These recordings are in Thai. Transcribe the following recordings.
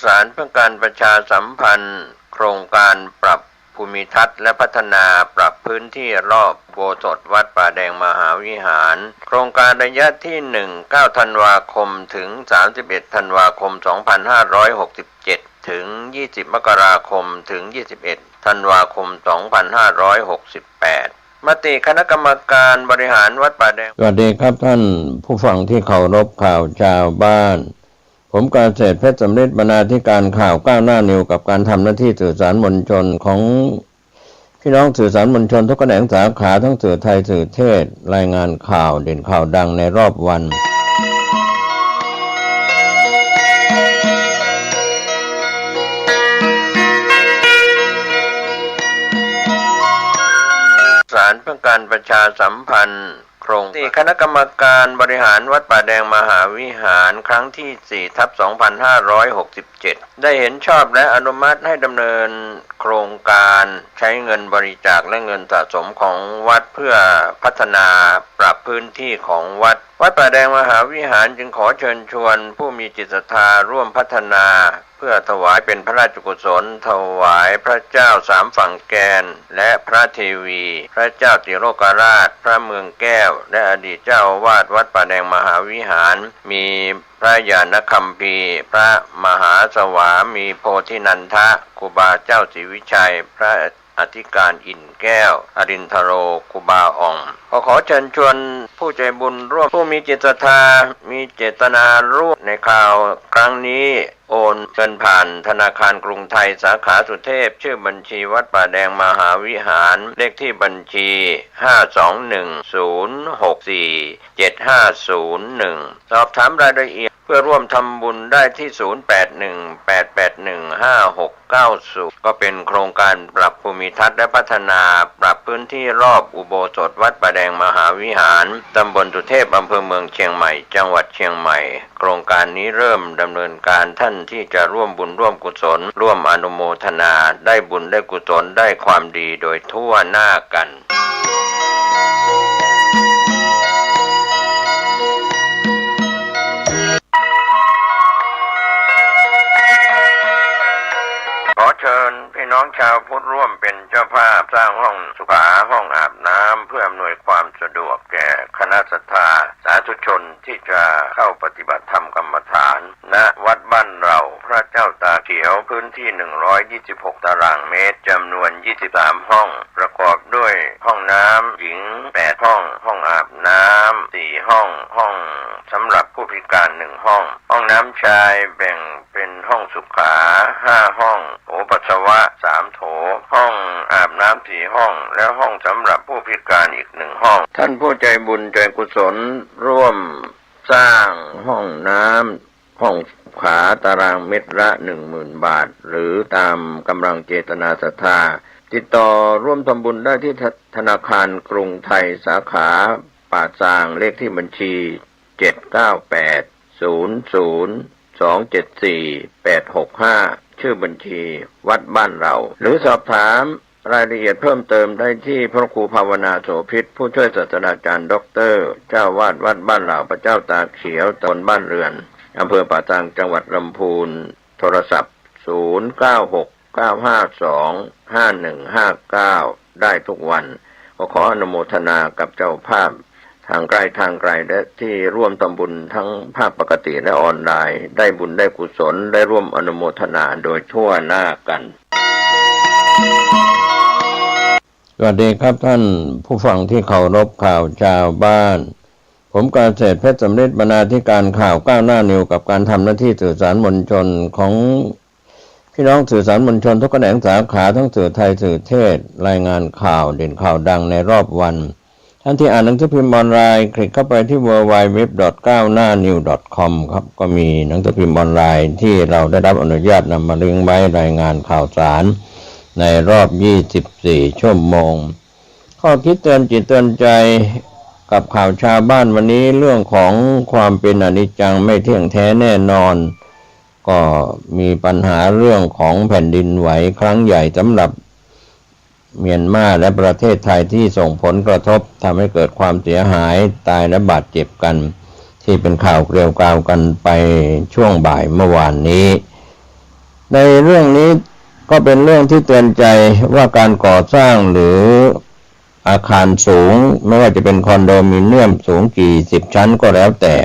สารเพื่อการประชาสัมพันธ์โครงการปรับภูมิทัศน์และพัฒนาปรับพื้นที่รอบอุโบสถวัดป่าแดงมหาวิหารโครงการระยะที่1 9 ธันวาคมถึง31 ธันวาคม 2567ถึง20 มกราคมถึง21 ธันวาคม 2568มติคณะกรรมการบริหารวัดป่าแดงสวัสดีครับท่านผู้ฟังที่เคารพข่าวชาวบ้านผมกาเศรษฐ์เพชรสำเร็จบรรณาธิการข่าวก้าวหน้านิวกับการทำหน้าที่สื่อสารมวลชนของพี่น้องสื่อสารมวลชนทุกแขนงสาขาทั้งสื่อไทยสื่อเทศรายงานข่าวเด่นข่าวดังในรอบวันสารเพื่อการประชาสัมพันธ์โครงการคณะกรรมการบริหารวัดป่าแดงมหาวิหารครั้งที่ 4/2567 ได้เห็นชอบและอนุมัติให้ดำเนินโครงการใช้เงินบริจาคและเงินสะสมของวัดเพื่อพัฒนาปรับพื้นที่ของวัดป่าแดงมหาวิหารจึงขอเชิญชวนผู้มีจิตศรัทธาร่วมพัฒนาเพื่อถวายเป็นพระราชกุศลถวายพระเจ้าสามฝั่งแกนและพระเทวีพระเจ้าติโลกราชพระเมืองแก้วและอดีตเจ้าอาวาสวัดป่าแดงมหาวิหารมีพระญาณคัมภีร์พระมหาสวามีโพธินันทะครูบาเจ้าศรีวิชัยพระอธิการอินแก้วอรินทโรครูบาอ่องขอเชิญชวนผู้ใจบุญร่วมผู้มีจิตศรัทธามีเจตนาร่วมในข่าวครั้งนี้โอนเงินผ่านธนาคารกรุงไทยสาขาสุเทพชื่อบัญชีวัดป่าแดงมหาวิหารเลขที่บัญชี521064750สอบถามรายละเอียดเพื่อร่วมทำบุญได้ที่0818815690ก็เป็นโครงการปรับภูมิทัศน์และพัฒนาปรับพื้นที่รอบอุโบสถวัดป่าแดงมหาวิหารตำบลสุเทพอำเภอเมืองเชียงใหม่จังหวัดเชียงใหม่โครงการนี้เริ่มดำเนินการท่านที่จะร่วมบุญร่วมกุศลร่วมอนุโมทนาได้บุญได้กุศลได้ความดีโดยทั่วหน้ากันขอเชิญพี่น้องชาวพุทธร่วมเป็นเจ้าภาพสร้างห้องสุขาห้องอาบน้ำเพื่ออำนวยความสะดวกแก่คณะศรัทธาสาธุชนที่จะเข้าปฏิบัติธรรมกรรมฐานณวัดบ้านเราพระเจ้าตาเขียวพื้นที่126 ตารางเมตรจำนวน23ห้องประกอบด้วยห้องน้ำหญิง8ห้องห้องอาบน้ำ4ห้องห้องสำหรับผู้พิการ1ห้องห้องน้ำชายแบ่งเป็นห้องสุขา5ห้องโถปัสสาวะ3โถห้องอาบน้ำ4ห้องและห้องสำหรับผู้พิการอีก1ห้องท่านผู้ใจบุญใจกุศลร่วมสร้างห้องน้ำห้องขาตารางเมตรละ 10,000 บาทหรือตามกำลังเจตนาศรัทธาติดต่อร่วมทำบุญได้ที่ธนาคารกรุงไทยสาขาป่าซางเลขที่บัญชี79800274865ชื่อบัญชีวัดบ้านเราหรือสอบถามรายละเอียดเพิ่มเติมได้ที่พระครูภาวนาโสภิตผู้ช่วยศาสตราจารย์ด็อกเตอร์เจ้าวาดวัดบ้านเราพระเจ้าตาเขียวตำบลบ้านเรือนอำเภอป่าซางจังหวัดลำพูนโทรศัพท์0969525159ได้ทุกวันขออนุโมทนากับเจ้าภาพทางไกลและที่ร่วมทำบุญทั้งภาพปกติและออนไลน์ได้บุญได้กุศลได้ร่วมอนุโมทนาโดยทั่วหน้ากันสวัสดีครับท่านผู้ฟังที่เคารพข่าวชาวบ้านผมกาเศรษฐ์เพชรสำเร็จบรรณาธิการข่าวก้าวหน้านิวกับการทำหน้าที่สื่อสารมวลชนของพี่น้องสื่อสารมวลชนทุกแขนงสาขาทั้งสื่อไทยสื่อเทศรายงานข่าวเด่นข่าวดังในรอบวันท่านที่อ่านหนังสือพิมพ์ออนไลน์คลิกเข้าไปที่ www.9hnanew.com ครับก็มีหนังสือพิมพ์ออนไลน์ที่เราได้รับอนุญาตนำมาลิงก์ไว้รายงานข่าวสารในรอบ24ชั่วโมงข้อคิดเตือนจิตเตือนใจกับข่าวชาวบ้านวันนี้เรื่องของความเป็นอนิจจังไม่เที่ยงแท้แน่นอนก็มีปัญหาเรื่องของแผ่นดินไหวครั้งใหญ่สำหรับเมียนมาและประเทศไทยที่ส่งผลกระทบทำให้เกิดความเสียหายตายและบาดเจ็บกันที่เป็นข่าวเกลียวกราวกันไปช่วงบ่ายเมื่อวานนี้ ในเรื่องนี้ก็เป็นเรื่องที่เตือนใจว่าการก่อสร้างหรืออาคารสูงไม่ว่าจะเป็นคอนโดมิเนียมสูงกี่สิบชั้นก็แล้วแต่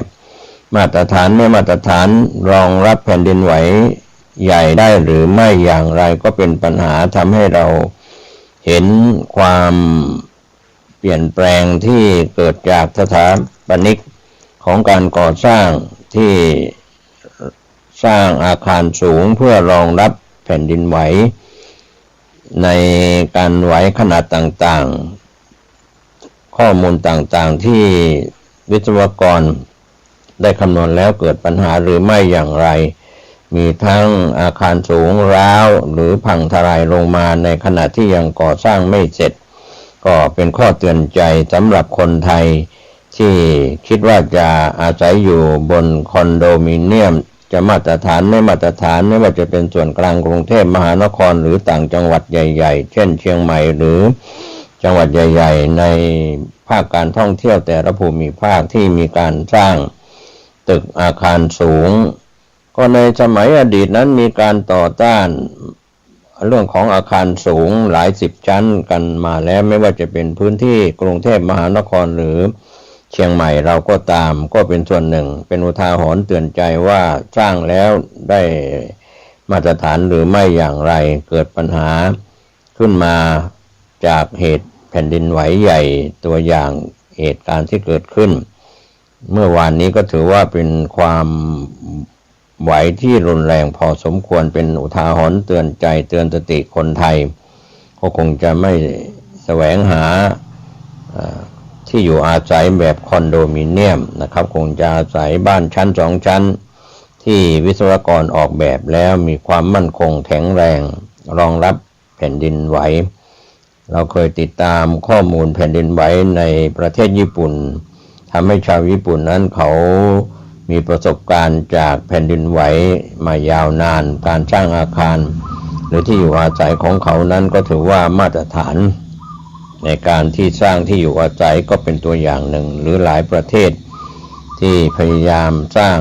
มาตรฐานไม่มาตรฐานรองรับแผ่นดินไหวใหญ่ได้หรือไม่อย่างไรก็เป็นปัญหาทำให้เราเห็นความเปลี่ยนแปลงที่เกิดจากสถาปนิกของการก่อสร้างที่สร้างอาคารสูงเพื่อรองรับแผ่นดินไหวในการไหวขนาดต่างๆข้อมูลต่างๆที่วิศวกรได้คำนวณแล้วเกิดปัญหาหรือไม่อย่างไรมีทั้งอาคารสูงร้าวหรือพังทลายลงมาในขณะที่ยังก่อสร้างไม่เสร็จก็เป็นข้อเตือนใจสำหรับคนไทยที่คิดว่าจะอาศัยอยู่บนคอนโดมิเนียมจะมาตรฐานไม่มาตรฐานไม่ว่าจะเป็นส่วนกลางกรุงเทพมหานครหรือต่างจังหวัดใหญ่ๆเช่นเชียงใหม่หรือจังหวัดใหญ่ๆในภาคการท่องเที่ยวแต่ละภูมิภาคที่มีการสร้างตึกอาคารสูงก็ในสมัยอดีตนั้นมีการต่อต้านเรื่องของอาคารสูงหลายสิบชั้นกันมาแล้วไม่ว่าจะเป็นพื้นที่กรุงเทพมหานครหรือเชียงใหม่เราก็ตามก็เป็นส่วนหนึ่งเป็นอุทาหรณ์เตือนใจว่าสร้างแล้วได้มาตรฐานหรือไม่อย่างไรเกิดปัญหาขึ้นมาจากเหตุแผ่นดินไหวใหญ่ตัวอย่างเหตุการณ์ที่เกิดขึ้นเมื่อวานนี้ก็ถือว่าเป็นความไหวที่รุนแรงพอสมควรเป็นอุทาหรณ์เตือนใจเตือนสติคนไทยก็คงจะไม่แสวงหาที่อยู่อาศัยแบบคอนโดมิเนียมนะครับคงจะอาศัยบ้านชั้นสองชั้นที่วิศวกรออกแบบแล้วมีความมั่นคงแข็งแรงรองรับแผ่นดินไหวเราเคยติดตามข้อมูลแผ่นดินไหวในประเทศญี่ปุ่นทำให้ชาวญี่ปุ่นนั้นเขามีประสบการณ์จากแผ่นดินไหวมายาวนานการสร้างอาคารหรือที่อยู่อาศัยของเขานั้นก็ถือว่ามาตรฐานในการที่สร้างที่อยู่อาศัยก็เป็นตัวอย่างหนึ่งหรือหลายประเทศที่พยายามสร้าง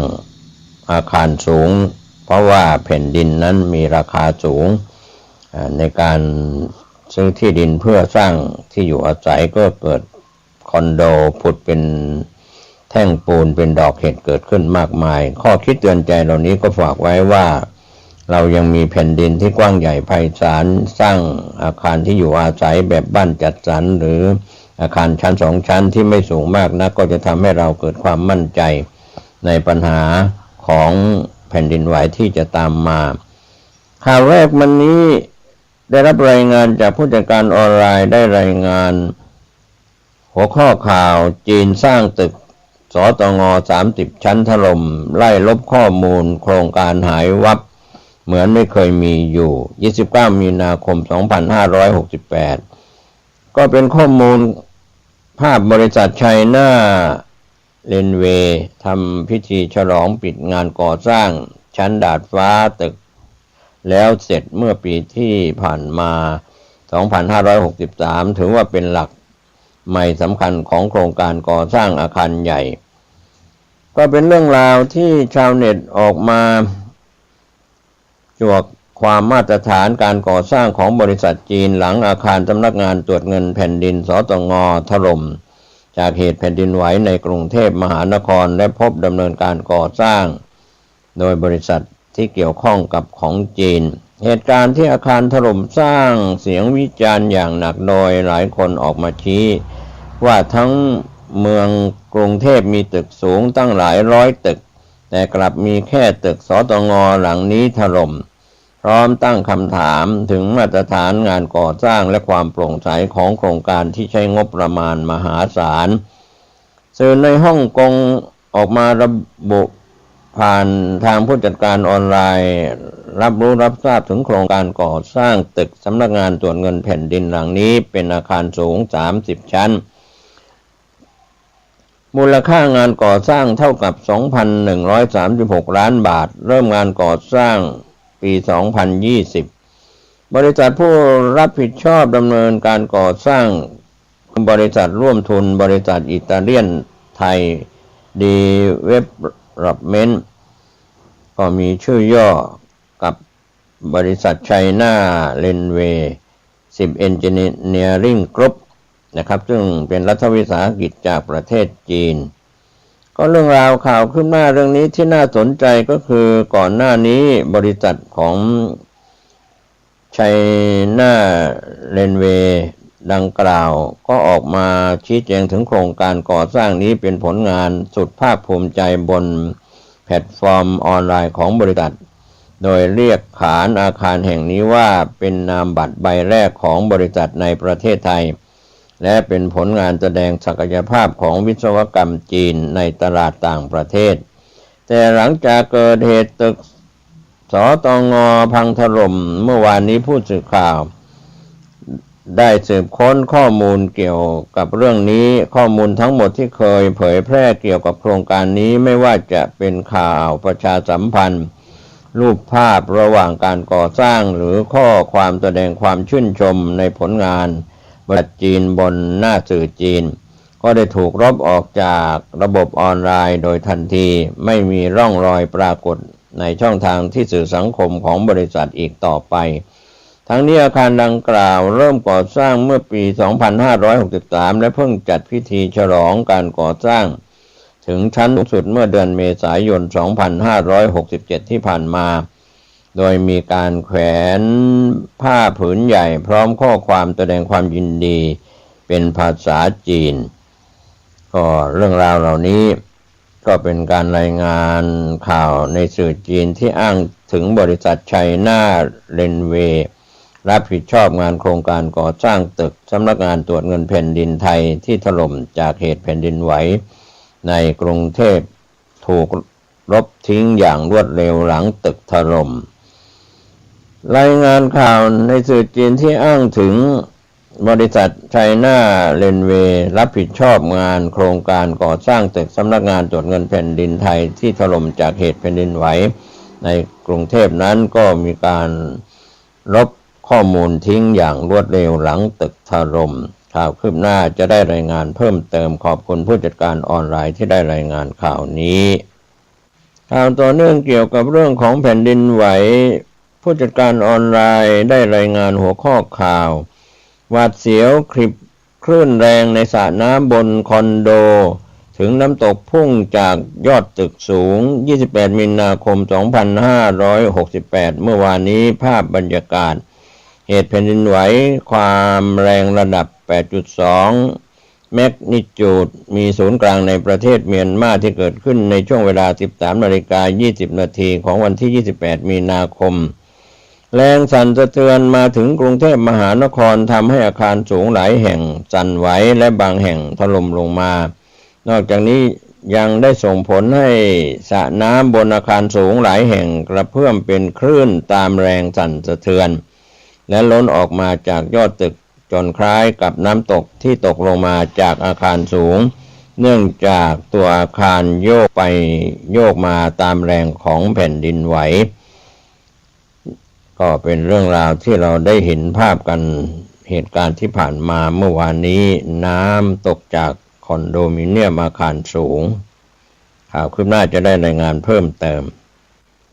อาคารสูงเพราะว่าแผ่นดินนั้นมีราคาสูงในการซื้อที่ดินเพื่อสร้างที่อยู่อาศัยก็เกิดคอนโดผุดเป็นแท่งปูนเป็นดอกเห็ดเกิดขึ้นมากมายข้อคิดเตือนใจเหล่านี้ก็ฝากไว้ว่าเรายังมีแผ่นดินที่กว้างใหญ่ไพศาลสร้างอาคารที่อยู่อาศัยแบบบ้านจัดสรรหรืออาคารชั้นสองชั้นที่ไม่สูงมากนักก็จะทำให้เราเกิดความมั่นใจในปัญหาของแผ่นดินไหวที่จะตามมาข่าวแรกวันนี้ได้รับรายงานจากผู้จัดการออนไลน์ได้รายงานหัวข้อข่าวจีนสร้างตึกสตง30ชั้นถล่มไล่ลบข้อมูลโครงการหายวับเหมือนไม่เคยมีอยู่29มีนาคม2568ก็เป็นข้อมูลภาพบริษัทไชน่าเรนเวย์ทำพิธีฉลองปิดงานก่อสร้างชั้นดาดฟ้าตึกแล้วเสร็จเมื่อปีที่ผ่านมา2563ถือว่าเป็นหลักใหม่สำคัญของโครงการก่อสร้างอาคารใหญ่ก็เป็นเรื่องราวที่ชาวเน็ตออกมาจวกความมาตรฐานการก่อสร้างของบริษัทจีนหลังอาคารสำนักงานตรวจเงินแผ่นดินสตง.ถล่มจากเหตุแผ่นดินไหวในกรุงเทพมหานครและพบดำเนินการก่อสร้างโดยบริษัทที่เกี่ยวข้องกับของจีนเหตุการณ์ที่อาคารถล่มสร้างเสียงวิจารณ์อย่างหนักโดยหลายคนออกมาชี้ว่าทั้งเมืองกรุงเทพมีตึกสูงตั้งหลายร้อยตึกแต่กลับมีแค่ตึกสตง.หลังนี้ถล่มพร้อมตั้งคำถามถึงมาตรฐานงานก่อสร้างและความโปร่งใสของโครงการที่ใช้งบประมาณมหาศาลสื่อในฮ่องกงออกมาระบุผ่านทางผู้จัดการออนไลน์รับรู้รับทราบถึงโครงการก่อสร้างตึกสำนักงานตรวจเงินแผ่นดินหลังนี้เป็นอาคารสูง30ชั้นมูลค่างานก่อสร้างเท่ากับ 2,136 ล้านบาทเริ่มงานก่อสร้างปี 2020บริษัทผู้รับผิดชอบดำเนินการก่อสร้างบริษัทร่วมทุนบริษัทอิตาเลียนไทยดีเว็บรับเมนต์ก็มีชื่อย่อกับ บริษัทไชน่าเรนเวย์10 Engineering Group นะครับซึ่งเป็นรัฐวิสาหกิจจากประเทศจีนก็เรื่องราวข่าวขึ้นหน้าเรื่องนี้ที่น่าสนใจก็คือก่อนหน้านี้บริษัทของไชน่าเรนเวย์ดังกล่าวก็ออกมาชี้แจงถึงโครงการก่อสร้างนี้เป็นผลงานสุดภาคภูมิใจบนแพลตฟอร์มออนไลน์ของบริษัทโดยเรียกขานอาคารแห่งนี้ว่าเป็นนามบัตรใบแรกของบริษัทในประเทศไทยและเป็นผลงานแสดงศักยภาพของวิศวกรรมจีนในตลาดต่างประเทศแต่หลังจากเกิดเหตุตึกสตง.พังถล่มเมื่อวานนี้ผู้สื่อข่าวได้สืบค้นข้อมูลเกี่ยวกับเรื่องนี้ข้อมูลทั้งหมดที่เคยเผยแพร่เกี่ยวกับโครงการนี้ไม่ว่าจะเป็นข่าวประชาสัมพันธ์รูปภาพระหว่างการก่อสร้างหรือข้อความแสดงความชื่นชมในผลงานบริษัทจีนบนหน้าสื่อจีนก็ได้ถูกลบออกจากระบบออนไลน์โดยทันทีไม่มีร่องรอยปรากฏในช่องทางที่สื่อสังคมของบริษัทอีกต่อไปทั้งนี้อาคารดังกล่าวเริ่มก่อสร้างเมื่อปี 2563 และเพิ่งจัดพิธีฉลองการก่อสร้างถึงชั้นสูงสุดเมื่อเดือนเมษายน 2567 ที่ผ่านมาโดยมีการแขวนผ้าผืนใหญ่พร้อมข้อความแสดงความยินดีเป็นภาษาจีนก็เรื่องราวเหล่านี้ก็เป็นการรายงานข่าวในสื่อจีนที่อ้างถึงบริษัทไชน่าเรนเวย์รับผิดชอบงานโครงการก่อสร้างตึกสำนักงานตรวจเงินแผ่นดินไทยที่ถล่มจากเหตุแผ่นดินไหวในกรุงเทพถูกลบทิ้งอย่างรวดเร็วหลังตึกถล่มรายงานข่าวในสื่อจีนที่อ้างถึงบริษัทไชน่าเรนเวย์รับผิดชอบงานโครงการก่อสร้างตึกสำนักงานตรวจเงินแผ่นดินไทยที่ถล่มจากเหตุแผ่นดินไหวในกรุงเทพนั้นก็มีการลบข้อมูลทิ้งอย่างรวดเร็วหลังตึกถล่มข่าวคืบหน้าจะได้รายงานเพิ่มเติมขอบคุณผู้จัดการออนไลน์ที่ได้รายงานข่าวนี้ข่าวต่อเนื่องเกี่ยวกับเรื่องของแผ่นดินไหวผู้จัดการออนไลน์ได้รายงานหัวข้อข่าวหวาดเสียวคลื่นแรงในสระน้ำบนคอนโดถึงน้ำตกพุ่งจากยอดตึกสูง28 มีนาคม 2568 เมื่อวานนี้ภาพบรรยากาศเหตุแผ่นดินไหวความแรงระดับ 8.2 แมกนิจูดมีศูนย์กลางในประเทศเมียนมาที่เกิดขึ้นในช่วงเวลา 13:20 นาทีของวันที่ 28 มีนาคมแรงสั่นสะเทือนมาถึงกรุงเทพมหานครทำให้อาคารสูงหลายแห่งสั่นไหวและบางแห่งถล่มลงมานอกจากนี้ยังได้ส่งผลให้สระน้ำบนอาคารสูงหลายแห่งกระเพื่อมเป็นคลื่นตามแรงสั่นสะเทือนและล้นออกมาจากยอดตึกจนคล้ายกับน้ำตกที่ตกลงมาจากอาคารสูงเนื่องจากตัวอาคารโยกไปโยกมาตามแรงของแผ่นดินไหวก็เป็นเรื่องราวที่เราได้เห็นภาพกันเหตุการณ์ที่ผ่านมาเมื่อวานนี้น้ำตกจากคอนโดมิเนียมอาคารสูงข่าวคืบหน้าจะได้รายงานเพิ่มเติม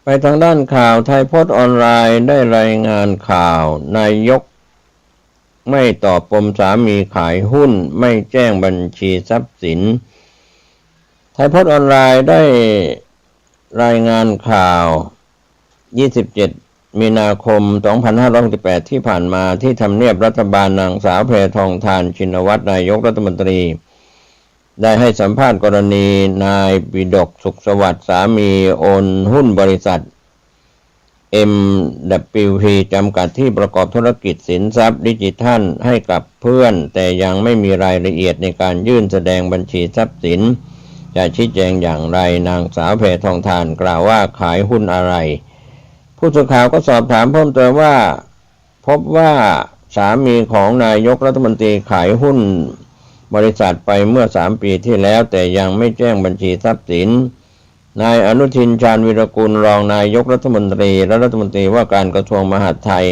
ไปทางด้านข่าวไทยโพสต์ออนไลน์ได้รายงานข่าวนายกไม่ตอบปมสามีขายหุ้นไม่แจ้งบัญชีทรัพย์สินไทยโพสต์ออนไลน์ได้รายงานข่าว27 มีนาคม 2568 ที่ผ่านมาที่ทำเนียบรัฐบาลนางสาวแพทองธารชินวัตรนายกรัฐมนตรีได้ให้สัมภาษณ์กรณีนายปิฎกสุขสวัสดิ์สามีโอนหุ้นบริษัท MWP จำกัดที่ประกอบธุรกิจสินทรัพย์ดิจิทัลให้กับเพื่อนแต่ยังไม่มีรายละเอียดในการยื่นแสดงบัญชีทรัพย์สินจะชี้แจงอย่างไรนางสาวแพทองธารกล่าวว่าขายหุ้นอะไรผู้สื่อข่าวก็สอบถามเพิ่มเติมว่าพบว่าสามีของนายกรัฐมนตรีขายหุ้นบริษัทไปเมื่อ3 ปีที่แล้วแต่ยังไม่แจ้งบัญชีทรัพย์สินนายอนุทินชาญวีรกุลรองนายกรัฐมนตรีและรัฐมนตรีว่าการกระทรวงมหาดไทย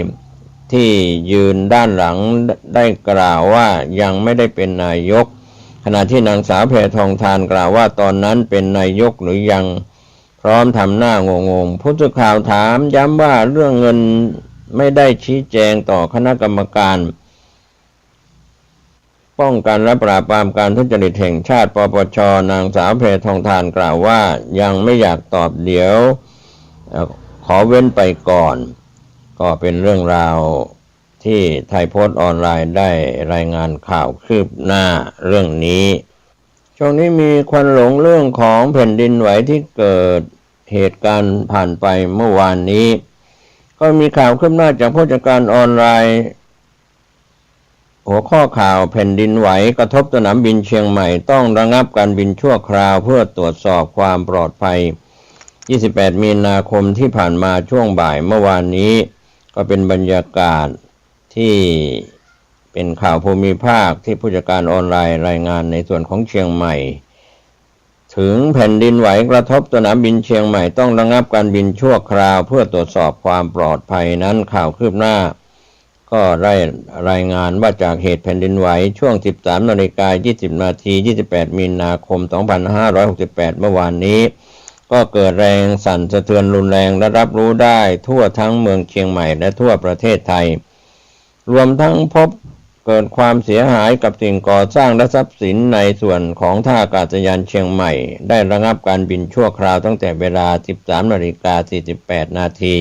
ที่ยืนด้านหลังได้กล่าวว่ายังไม่ได้เป็นนายกขณะที่นางสาวแพทองธารกล่าวว่าตอนนั้นเป็นนายกหรือยังพ ร้อมทำหน้างงๆผู้สื่อข่าวถามย้ำว่าเรื่องเงินไม่ได้ชี้แจงต่อคณะกรรมการป้องกันและปราบปรามการทุจริตแห่งชาติปปช.นางสาวแพทองธารกล่าวว่ายังไม่อยากตอบเดี๋ยวขอเว้นไปก่อนก็เป็นเรื่องราวที่ไทยโพสต์ออนไลน์ได้รายงานข่าวคืบหน้าเรื่องนี้ช่วงนี้มีควันหลงเรื่องของแผ่นดินไหวที่เกิดเหตุการณ์ผ่านไปเมื่อวานนี้ก็มีข่าวคืบหน้าจากผู้จัดการออนไลน์หัวข้อข่าวแผ่นดินไหวกระทบสนามบินเชียงใหม่ต้องระงับการบินชั่วคราวเพื่อตรวจสอบความปลอดภัย28 มีนาคมที่ผ่านมาช่วงบ่ายเมื่อวานนี้ก็เป็นบรรยากาศที่เป็นข่าวภูมิภาคที่ผู้จัดการออนไลน์รายงานในส่วนของเชียงใหม่ถึงแผ่นดินไหวกระทบสนามบินเชียงใหม่ต้องระงับการบินชั่วคราวเพื่อตรวจสอบความปลอดภัยนั้นข่าวคืบหน้าก็ได้รายงานว่าจากเหตุแผ่นดินไหวช่วง 13:20 นาที28 มีนาคม 2568 เมื่อวานนี้ก็เกิดแรงสั่นสะเทือนรุนแรงและรับรู้ได้ทั่วทั้งเมืองเชียงใหม่และทั่วประเทศไทยรวมทั้งพบเกิดความเสียหายกับสิ่งก่อสร้างและทรัพย์สินในส่วนของท่าอากาศยานเชียงใหม่ได้ระงับการบินชั่วคราวตั้งแต่เวลา 13:48 นาที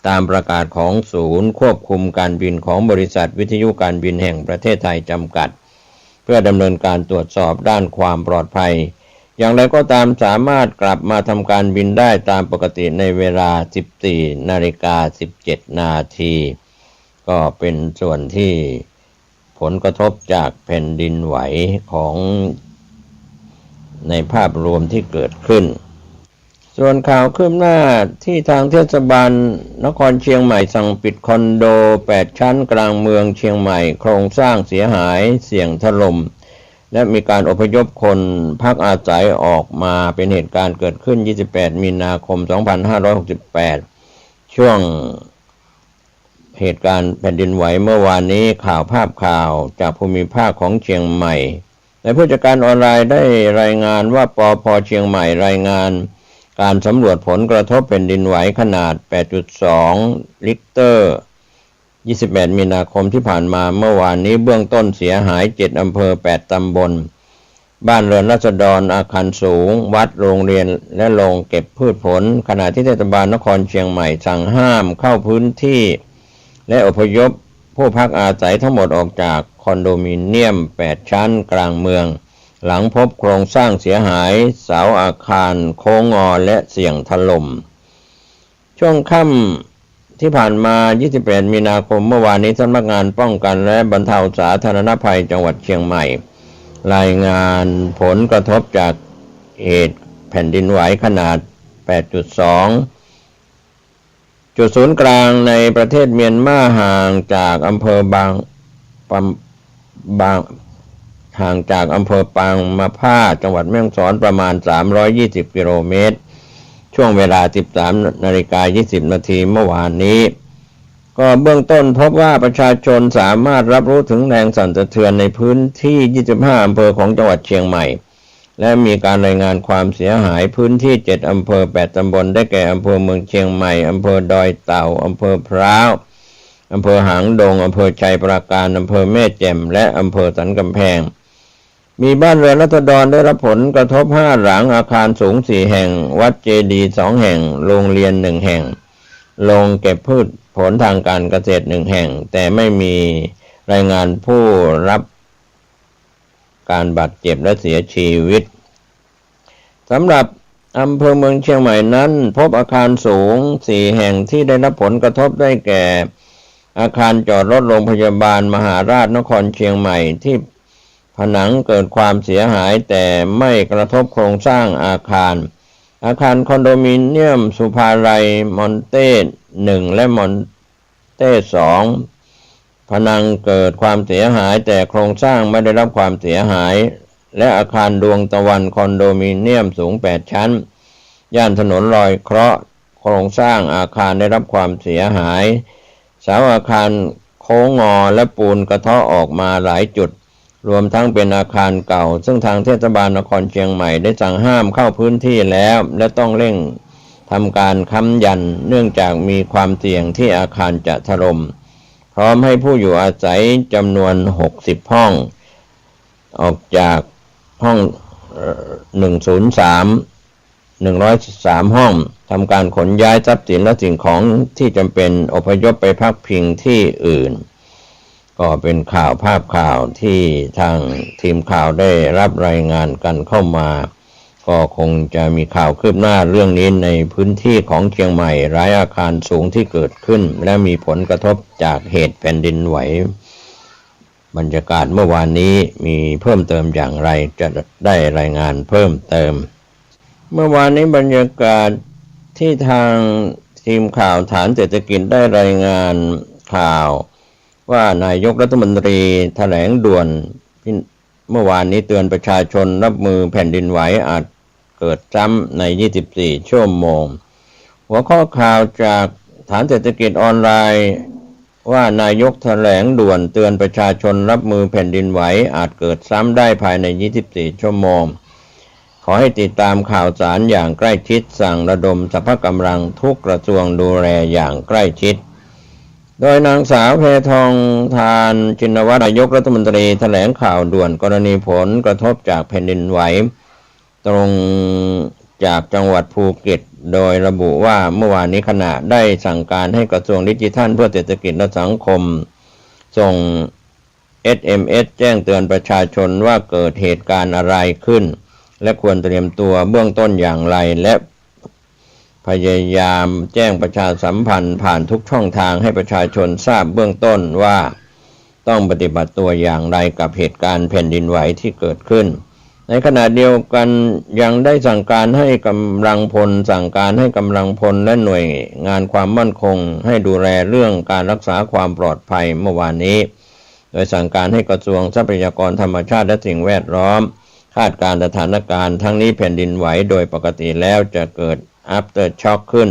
ตามประกาศของศูนย์ควบคุมการบินของบริษัทวิทยุการบินแห่งประเทศไทยจำกัดเพื่อดำเนินการตรวจสอบด้านความปลอดภัยอย่างไรก็ตามสามารถกลับมาทำการบินได้ตามปกติในเวลา 14:17 นาทีก็เป็นส่วนที่ผลกระทบจากแผ่นดินไหวของในภาพรวมที่เกิดขึ้นส่วนข่าวคืบหน้าที่ทางเทศบาลนครเชียงใหม่สั่งปิดคอนโด8 ชั้นกลางเมืองเชียงใหม่โครงสร้างเสียหายเสี่ยงถล่มและมีการอพยพคนพักอาศัยออกมาเป็นเหตุการณ์เกิดขึ้น28 มีนาคม 2568ช่วงเหตุการณ์แผ่นดินไหวเมื่อวานนี้ภาพข่าวจากภูมิภาคของเชียงใหม่และผู้จัดการออนไลน์ได้รายงานว่าปภ.เชียงใหม่รายงานการสำรวจผลกระทบแผ่นดินไหวขนาด 8.2 ริกเตอร์28 มีนาคมที่ผ่านมาเมื่อวานนี้เบื้องต้นเสียหาย7 อำเภอ 8 ตำบลบ้านเรือนราษฎรอาคารสูงวัดโรงเรียนและโรงเก็บพืชผลขณะที่เทศบาลนครเชียงใหม่สั่งห้ามเข้าพื้นที่และอพยพผู้พักอาศัยทั้งหมดออกจากคอนโดมิเนียม8 ชั้นกลางเมืองหลังพบโครงสร้างเสียหายเสาอาคารโค้งงอและเสี่ยงถล่มช่วงค่ำที่ผ่านมา28 มีนาคมเมื่อวานนี้สำนักงานป้องกันและบรรเทาสาธารณภัยจังหวัดเชียงใหม่รายงานผลกระทบจากเหตุแผ่นดินไหวขนาด 8.2 จุดศูนย์กลางในประเทศเมียนมาห่างจากอำเภอบางมะผ้าจังหวัดแม่ฮ่องสอนประมาณ320 กิโลเมตรช่วงเวลา 13:20 นาทีเมื่อวานนี้ก็เบื้องต้นพบว่าประชาชนสามารถรับรู้ถึงแรงสั่นสะเทือนในพื้นที่25 อำเภอของจังหวัดเชียงใหม่และมีการรายงานความเสียหายพื้นที่7 อำเภอ 8 ตำบลได้แก่อำเภอเมืองเชียงใหม่อำเภอดอยเต่าอำเภอพร้าวอำเภอหางดงอำเภอชัยปราการอำเภอแม่แจ่มและอำเภอสันกำแพงมีบ้านเรือนราษฎรได้รับผลกระทบ5 หลังอาคารสูง4 แห่งวัดเจดีย์2 แห่งโรงเรียน1 แห่งโรงเก็บพืชผลทางการเกษตร1 แห่งแต่ไม่มีรายงานผู้รับการบาดเจ็บและเสียชีวิตสำหรับอำเภอเมืองเชียงใหม่นั้นพบอาคารสูง4 แห่งที่ได้รับผลกระทบได้แก่อาคารจอดรถโรงพยาบาลมหาราชนครเชียงใหม่ที่ผนังเกิดความเสียหายแต่ไม่กระทบโครงสร้างอาคารคอนโดมิเนียมสุภาลัยมอนเต้1และมอนเต้2ผนังเกิดความเสียหายแต่โครงสร้างไม่ได้รับความเสียหายและอาคารดวงตะวันคอนโดมิเนียมสูง8 ชั้นย่านถนนลอยเคราะห์โครงสร้างอาคารได้รับความเสียหายเสาอาคารโค้งงอและปูนกระเทาะออกมาหลายจุดรวมทั้งเป็นอาคารเก่าซึ่งทางเทศบาลนครเชียงใหม่ได้สั่งห้ามเข้าพื้นที่แล้วและต้องเร่ง ทำการค้ำยันเนื่องจากมีความเสี่ยงที่อาคารจะถล่มพร้อมให้ผู้อยู่อาศัยจำนวน60ห้องออกจากห้อง103ห้องทำการขนย้ายทรัพย์สินและสิ่งของที่จำเป็นอพยพไปพักพิงที่อื่นก็เป็นภาพข่าวที่ทางทีมข่าวได้รับรายงานกันเข้ามาก็คงจะมีข่าวคืบหน้าเรื่องนี้ในพื้นที่ของเชียงใหม่หลายอาคารสูงที่เกิดขึ้นและมีผลกระทบจากเหตุแผ่นดินไหวบรรยากาศเมื่อวานนี้มีเพิ่มเติมอย่างไรจะได้รายงานเพิ่มเติมเมื่อวานนี้บรรยากาศที่ทางทีมข่าวฐานเศรษฐกิจได้รายงานข่าวว่านายกรัฐมนตรีแถลงด่วนเมื่อวานนี้เตือนประชาชนรับมือแผ่นดินไหวอาจเกิดซ้ำใน24ชั่วโมงหัวข้อข่าวจากฐานเศรษฐกิจออนไลน์ว่านายกแถลงด่วนเตือนประชาชนรับมือแผ่นดินไหวอาจเกิดซ้ำได้ภายใน24ชั่วโมงขอให้ติดตามข่าวสารอย่างใกล้ชิดสั่งระดมสรรพกำลังทุกกระทรวงดูแลอย่างใกล้ชิดโดยนางสาวแพทองธารชินวัตรนายกรัฐมนตรีแถลงข่าวด่วนกรณีผลกระทบจากแผ่นดินไหวตรงจากจังหวัดภูเก็ตโดยระบุว่าเมื่อวานนี้ขณะได้สั่งการให้กระทรวงดิจิทัลเพื่อเศรษฐกิจและสังคมส่ง SMS แจ้งเตือนประชาชนว่าเกิดเหตุการณ์อะไรขึ้นและควรเตรียมตัวเบื้องต้นอย่างไรและพยายามแจ้งประชาสัมพันธ์ผ่านทุกช่องทางให้ประชาชนทราบเบื้องต้นว่าต้องปฏิบัติตัวอย่างไรกับเหตุการณ์แผ่นดินไหวที่เกิดขึ้นในขณะเดียวกันยังได้สั่งการให้กำลังพลและหน่วยงานความมั่นคงให้ดูแลเรื่องการรักษาความปลอดภัยเมื่อวานนี้โดยสั่งการให้กระทรวงทรัพยากรธรรมชาติและสิ่งแวดล้อมคาดการณ์สถานการณ์ทั้งนี้แผ่นดินไหวโดยปกติแล้วจะเกิด after shock ขึ้น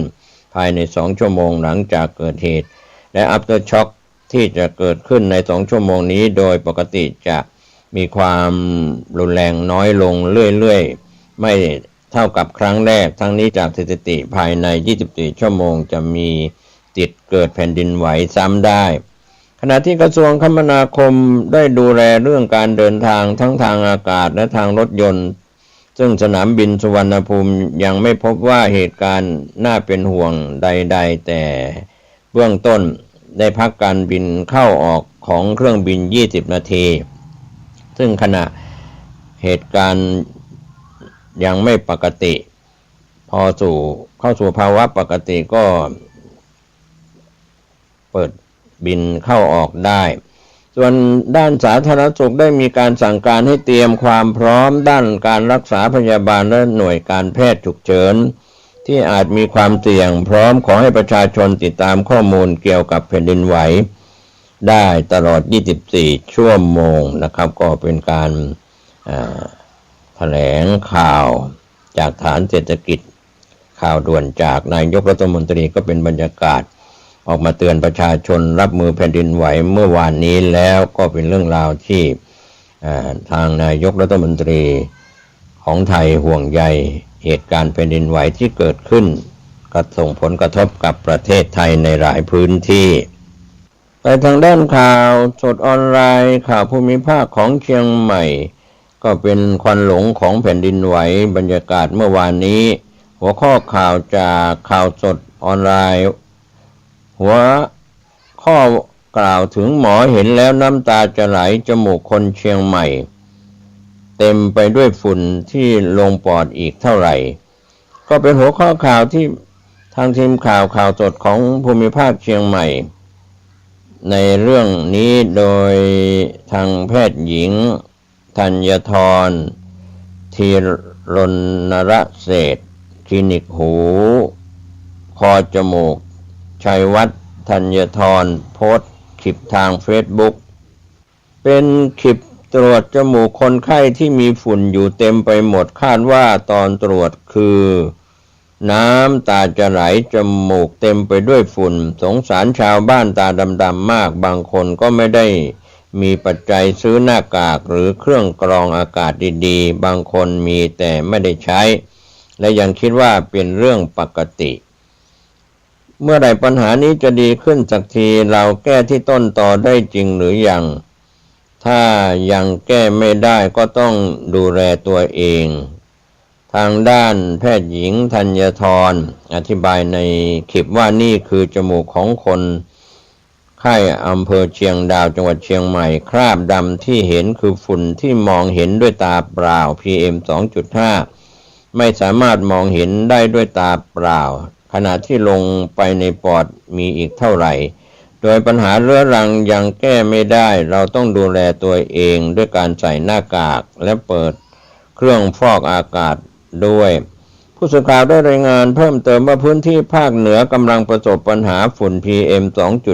ภายใน2ชั่วโมงหลังจากเกิดเหตุและ after shock ที่จะเกิดขึ้นใน2ชั่วโมงนี้โดยปกติจะมีความรุนแรงน้อยลงเรื่อยๆไม่เท่ากับครั้งแรกทั้งนี้จากสถิติภายใน24ชั่วโมงจะมีติดเกิดแผ่นดินไหวซ้ำได้ขณะที่กระทรวงคมนาคมได้ดูแลเรื่องการเดินทางทั้งทางอากาศและทางรถยนต์ซึ่งสนามบินสุวรรณภูมิยังไม่พบว่าเหตุการณ์น่าเป็นห่วงใดๆแต่เบื้องต้นได้พักการบินเข้าออกของเครื่องบิน20นาทีซึ่งขณะเหตุการณ์ยังไม่ปกติพอเข้าสู่ภาวะปกติก็เปิดบินเข้าออกได้ส่วนด้านสาธารณสุขได้มีการสั่งการให้เตรียมความพร้อมด้านการรักษาพยาบาลและหน่วยการแพทย์ฉุกเฉินที่อาจมีความเสี่ยงพร้อมขอให้ประชาชนติดตามข้อมูลเกี่ยวกับแผ่นดินไหวได้ตลอด24ชั่วโมงนะครับก็เป็นการแถลงข่าวจากฐานเศรษฐกิจข่าวด่วนจากนายกรัฐมนตรีก็เป็นบรรยากาศออกมาเตือนประชาชนรับมือแผ่นดินไหวเมื่อวานนี้แล้วก็เป็นเรื่องราวที่ทางนายกรัฐมนตรีของไทยห่วงใยเหตุการณ์แผ่นดินไหวที่เกิดขึ้นก็ส่งผลกระทบกับประเทศไทยในหลายพื้นที่แต่ทางด้านข่าวสดออนไลน์ข่าวภูมิภาคของเชียงใหม่ก็เป็นควันหลงของแผ่นดินไหวบรรยากาศเมื่อวานนี้หัวข้อข่าวจากข่าวสดออนไลน์หัวข้อกล่าวถึงหมอเห็นแล้วน้ำตาจะไหลจมูกคนเชียงใหม่เต็มไปด้วยฝุ่นที่ลงปอดอีกเท่าไหร่ก็เป็นหัวข้อข่าวที่ทางทีมข่าวสดของภูมิภาคเชียงใหม่ในเรื่องนี้โดยทางแพทย์หญิงธัญธรธีรณรเศรษฐ์คลินิกหูคอจมูกชัยวัฒน์ธัญธรโพสต์คลิปทางเฟซบุ๊กเป็นคลิปตรวจจมูกคนไข้ที่มีฝุ่นอยู่เต็มไปหมดคาดว่าตอนตรวจคือน้ำตาจะไหลจมูกเต็มไปด้วยฝุ่นสงสารชาวบ้านตาดำๆมากบางคนก็ไม่ได้มีปัจจัยซื้อหน้ากากหรือเครื่องกรองอากาศดีๆบางคนมีแต่ไม่ได้ใช้ และยังคิดว่าเป็นเรื่องปกติเมื่อใดปัญหานี้จะดีขึ้นสักทีเราแก้ที่ต้นตอได้จริงหรือยังถ้ายังแก้ไม่ได้ก็ต้องดูแลตัวเองทางด้านแพทย์หญิงธัญธรอธิบายในคลิปว่านี่คือจมูกของคนไข้อำเภอเชียงดาวจังหวัดเชียงใหม่คราบดำที่เห็นคือฝุ่นที่มองเห็นด้วยตาเปล่า PM 2.5 ไม่สามารถมองเห็นได้ด้วยตาเปล่าขณะที่ลงไปในปอดมีอีกเท่าไหร่โดยปัญหาเรื้อรังยังแก้ไม่ได้เราต้องดูแลตัวเองด้วยการใส่หน้ากากและเปิดเครื่องฟอกอากาศด้วยผู้สื่อข่าวได้รายงานเพิ่มเติมว่าพื้นที่ภาคเหนือกำลังประสบปัญหาฝุ่น PM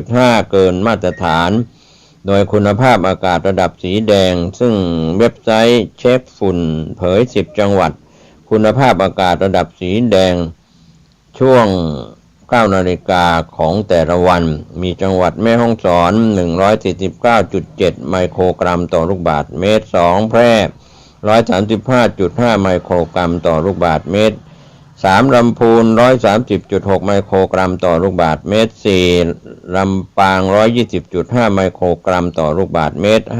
2.5 เกินมาตรฐานโดยคุณภาพอากาศระดับสีแดงซึ่งเว็บไซต์เช็คฝุ่นเผย10จังหวัดคุณภาพอากาศระดับสีแดงช่วง 9 นาฬิกาของแต่ละวันมีจังหวัดแม่ฮ่องสอน 149.7 ไมโครกรัมต่อลูกบาศก์เมตร 2 แพร่ 135.5 ไมโครกรัมต่อลูกบาศก์เมตร 3 ลำพูน 130.6 ไมโครกรัมต่อลูกบาศก์เมตร 4 ลำปาง 120.5 ไมโครกรัมต่อลูกบาศก์เมตร 5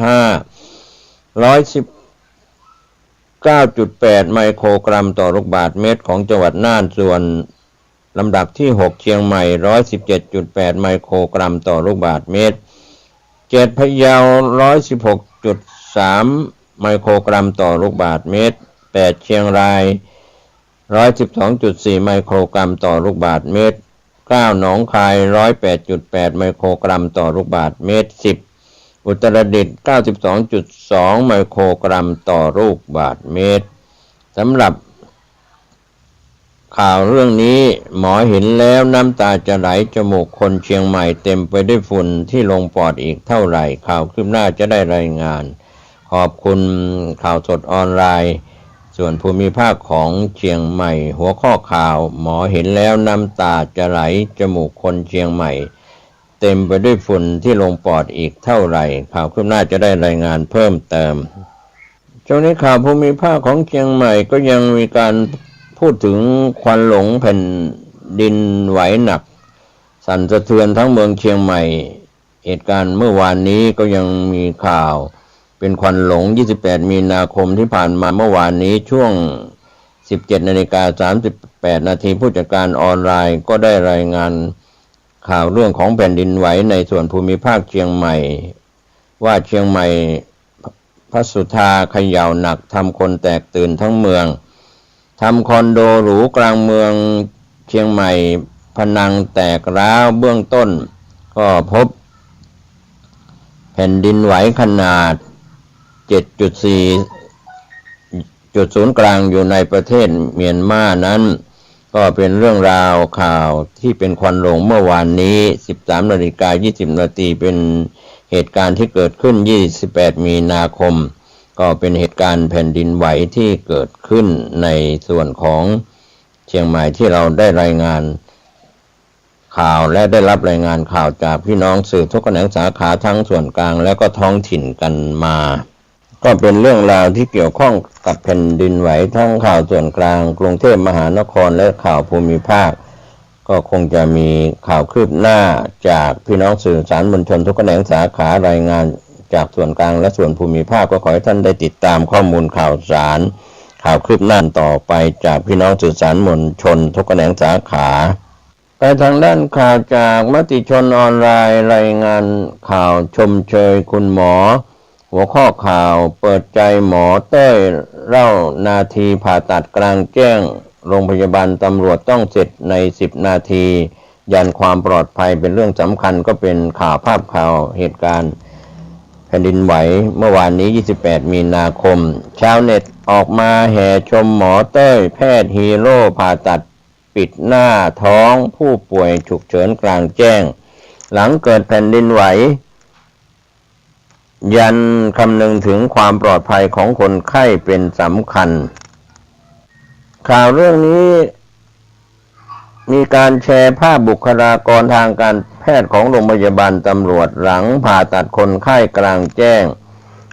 119.8 ไมโครกรัมต่อลูกบาศก์เมตรของจังหวัดน่านส่วนลำดับที่ 6 เชียงใหม่ 117.8 ไมโครกรัมต่อลูกบาศก์เมตร 7 พะเยา 116.3 ไมโครกรัมต่อลูกบาศก์เมตร 8 เชียงราย 112.4 ไมโครกรัมต่อลูกบาศก์เมตร 9 หนองคาย 108.8 ไมโครกรัมต่อลูกบาศก์เมตร 10 อุตรดิตถ์ 92.2 ไมโครกรัมต่อลูกบาศก์เมตรสำหรับข่าวเรื่องนี้หมอเห็นแล้วน้ำตาจะไหลจมูกคนเชียงใหม่เต็มไปด้วยฝุ่นที่ลงปอดอีกเท่าไหร่ข่าวคืบหน้าจะได้รายงานขอบคุณข่าวสดออนไลน์ส่วนภูมิภาคของเชียงใหม่หัวข้อข่าวหมอเห็นแล้วน้ำตาจะไหลจมูกคนเชียงใหม่เต็มไปด้วยฝุ่นที่ลงปอดอีกเท่าไหร่ข่าวคืบหน้าจะได้รายงานเพิ่มเติมช่วงนี้ข่าวภูมิภาคของเชียงใหม่ก็ยังมีการพูดถึงควันหลงแผ่นดินไหวหนักสั่นสะเทือนทั้งเมืองเชียงใหม่เหตุการณ์เมื่อวานนี้ก็ยังมีข่าวเป็นควันหลง28 มีนาคมที่ผ่านมาเมื่อวานนี้ช่วง 17:38 นาทีผู้จัดการออนไลน์ก็ได้รายงานข่าวเรื่องของแผ่นดินไหวในส่วนภูมิภาคเชียงใหม่ว่าเชียงใหม่พระสุธาเขย่าหนักทำคนแตกตื่นทั้งเมืองทำคอนโดหรูกลางเมืองเชียงใหม่ผนังแตกร้าวเบื้องต้นก็พบแผ่นดินไหวขนาด 7.4 จุดศูนย์กลางอยู่ในประเทศเมียนมานั้นก็เป็นเรื่องราวข่าวที่เป็นควันหลงเมื่อวานนี้ 13:20 นาทีเป็นเหตุการณ์ที่เกิดขึ้น28 มีนาคมก็เป็นเหตุการณ์แผ่นดินไหวที่เกิดขึ้นในส่วนของเชียงใหม่ที่เราได้รายงานข่าวและได้รับรายงานข่าวจากพี่น้องสื่อทุกแขนงสาขาทั้งส่วนกลางและก็ท้องถิ่นกันมาก็เป็นเรื่องราวที่เกี่ยวข้องกับแผ่นดินไหวทั้งข่าวส่วนกลางกรุงเทพมหานครและข่าวภูมิภาคก็คงจะมีข่าวคืบหน้าจากพี่น้องสื่อสารมวลชนทุกแขนงสาขารายงานจากส่วนกลางและส่วนภูมิภาคก็ขอให้ท่านได้ติดตามข้อมูลข่าวสารข่าวคืบหน้าต่อไปจากพี่น้องสื่อสารมวลชนทุกแขนงสาขาแต่ทางด้านข่าวจากมติชนออนไลน์รายงานข่าวชมเชยคุณหมอหัวข้อข่าวเปิดใจหมอเต้ยเล่านาทีผ่าตัดกลางแจ้งโรงพยาบาลตำรวจต้องเสร็จใน10 นาทียันความปลอดภัยเป็นเรื่องสำคัญก็เป็นข่าวภาพข่าวเหตุการณ์แผ่นดินไหวเมื่อวานนี้28 มีนาคมชาวเน็ตออกมาแห่ชมหมอเต้ยแพทย์ฮีโร่ผ่าตัดปิดหน้าท้องผู้ป่วยฉุกเฉินกลางแจ้งหลังเกิดแผ่นดินไหวยันคำนึงถึงความปลอดภัยของคนไข้เป็นสำคัญข่าวเรื่องนี้มีการแชร์ภาพบุคลากรทางการแพทย์ของโรงพยาบาลตำรวจหลังผ่าตัดคนไข้กลางแจ้ง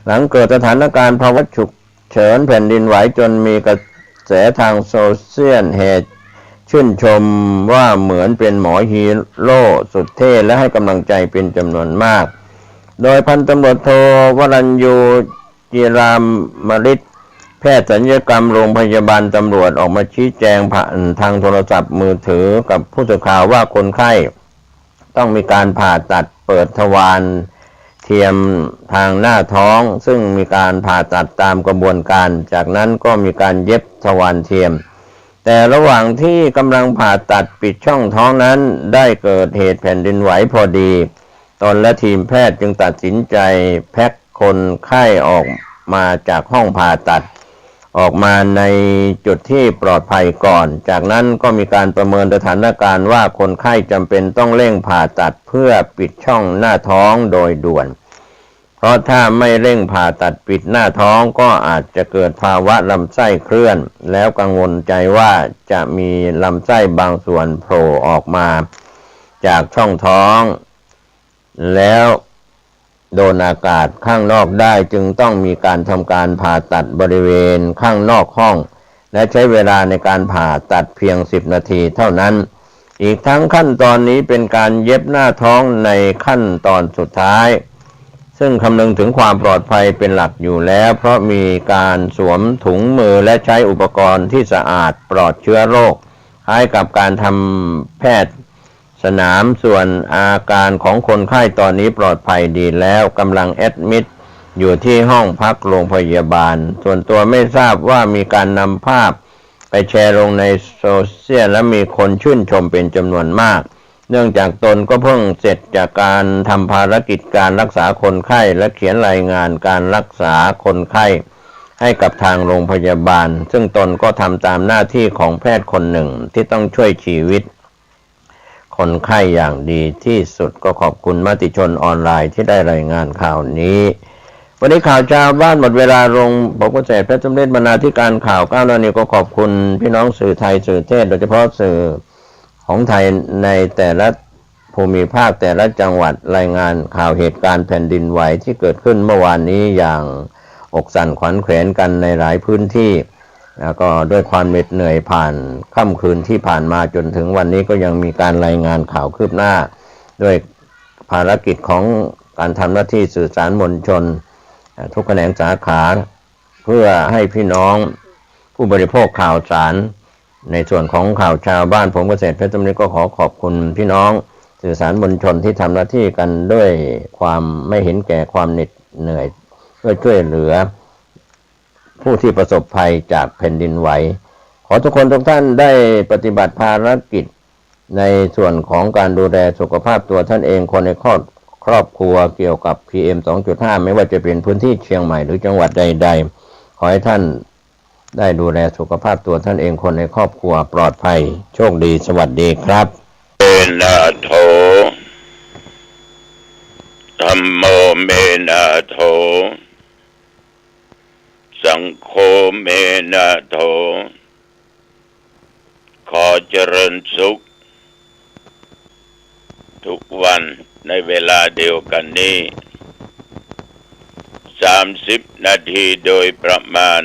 หลังเกิดสถานการณ์ภาวะฉุกเฉินแผ่นดินไหวจนมีกระแส แสทางโซเชียลแห่ชื่นชมว่าเหมือนเป็นหมอฮีโร่สุดเท่และให้กำลังใจเป็นจำนวนมากโดยพันตำรวจโทวรัญยูจิรามฤทธิ์แพทย์ศัลยกรรมโรงพยาบาลตำรวจออกมาชี้แจงผ่านทางโทรศัพท์มือถือกับผู้สื่อข่าวว่าคนไข้ต้องมีการผ่าตัดเปิดทวารเทียมทางหน้าท้องซึ่งมีการผ่าตัดตามกระบวนการจากนั้นก็มีการเย็บทวารเทียมแต่ระหว่างที่กำลังผ่าตัดปิดช่องท้องนั้นได้เกิดเหตุแผ่นดินไหวพอดีตนและทีมแพทย์จึงตัดสินใจแพ็คคนไข้ออกมาจากห้องผ่าตัดออกมาในจุดที่ปลอดภัยก่อนจากนั้นก็มีการประเมินสถานการณ์ว่าคนไข้จำเป็นต้องเร่งผ่าตัดเพื่อปิดช่องหน้าท้องโดยด่วนเพราะถ้าไม่เร่งผ่าตัดปิดหน้าท้องก็อาจจะเกิดภาวะลำไส้เคลื่อนแล้วกังวลใจว่าจะมีลำไส้บางส่วนโผล่ออกมาจากช่องท้องแล้วโดนอากาศข้างนอกได้จึงต้องมีการทำการผ่าตัดบริเวณข้างนอกห้องและใช้เวลาในการผ่าตัดเพียง10 นาทีเท่านั้นอีกทั้งขั้นตอนนี้เป็นการเย็บหน้าท้องในขั้นตอนสุดท้ายซึ่งคำนึงถึงความปลอดภัยเป็นหลักอยู่แล้วเพราะมีการสวมถุงมือและใช้อุปกรณ์ที่สะอาดปลอดเชื้อโรคคล้ายกับการทำแพทย์สนามส่วนอาการของคนไข้ตอนนี้ปลอดภัยดีแล้วกำลังแอดมิดอยู่ที่ห้องพักโรงพยาบาลส่วนตัวไม่ทราบว่ามีการนำภาพไปแชร์ลงในโซเชียลและมีคนชื่นชมเป็นจำนวนมากเนื่องจากตนก็เพิ่งเสร็จจากการทำภารกิจการรักษาคนไข้และเขียนรายงานการรักษาคนไข้ให้กับทางโรงพยาบาลซึ่งตนก็ทำตามหน้าที่ของแพทย์คนหนึ่งที่ต้องช่วยชีวิตคนไข้อย่างดีที่สุดก็ขอบคุณมติชนออนไลน์ที่ได้รายงานข่าวนี้วันนี้ข่าวชาวบ้านหมดเวลาลงผมก็เสพพระสมเด็จบรรณาธิการข่าว9 นาทีก็ขอบคุณพี่น้องสื่อไทยสื่อเทศโดยเฉพาะสื่อของไทยในแต่ละภูมิภาคแต่ละจังหวัดรายงานข่าวเหตุการณ์แผ่นดินไหวที่เกิดขึ้นเมื่อวานนี้อย่างอกสั่นขวัญแขวนกันในหลายพื้นที่แล้วก็ด้วยความเหน็ดเหนื่อยผ่านค่ำคืนที่ผ่านมาจนถึงวันนี้ก็ยังมีการรายงานข่าวคืบหน้าด้วยภารกิจของการทำหน้าที่สื่อสารมวลชนทุกแขนงสาขาเพื่อให้พี่น้องผู้บริโภคข่าวสารในส่วนของข่าวชาวบ้านผมเกษตรเพชรสมฤทธิ์ก็ขอบคุณพี่น้องสื่อสารมวลชนที่ทำหน้าที่กันด้วยความไม่เห็นแก่ความเหน็ดเหนื่อยเพื่อช่วยเหลือผู้ที่ประสบภัยจากแผ่นดินไหวขอทุกคนทุกท่านได้ปฏิบัติภารกิจในส่วนของการดูแลสุขภาพตัวท่านเองคนในครอบครัวเกี่ยวกับ PM 2.5 ไม่ว่าจะเป็นพื้นที่เชียงใหม่หรือจังหวัดใดๆขอให้ท่านได้ดูแลสุขภาพตัวท่านเองคนในครอบครัวปลอดภัยโชคดีสวัสดีครับเมนะโถธัมโมเมนะโถสังโฆเมนะโถขอเจริญสุขทุกวันในเวลาเดียวกันนี้30 นาทีโดยประมาณ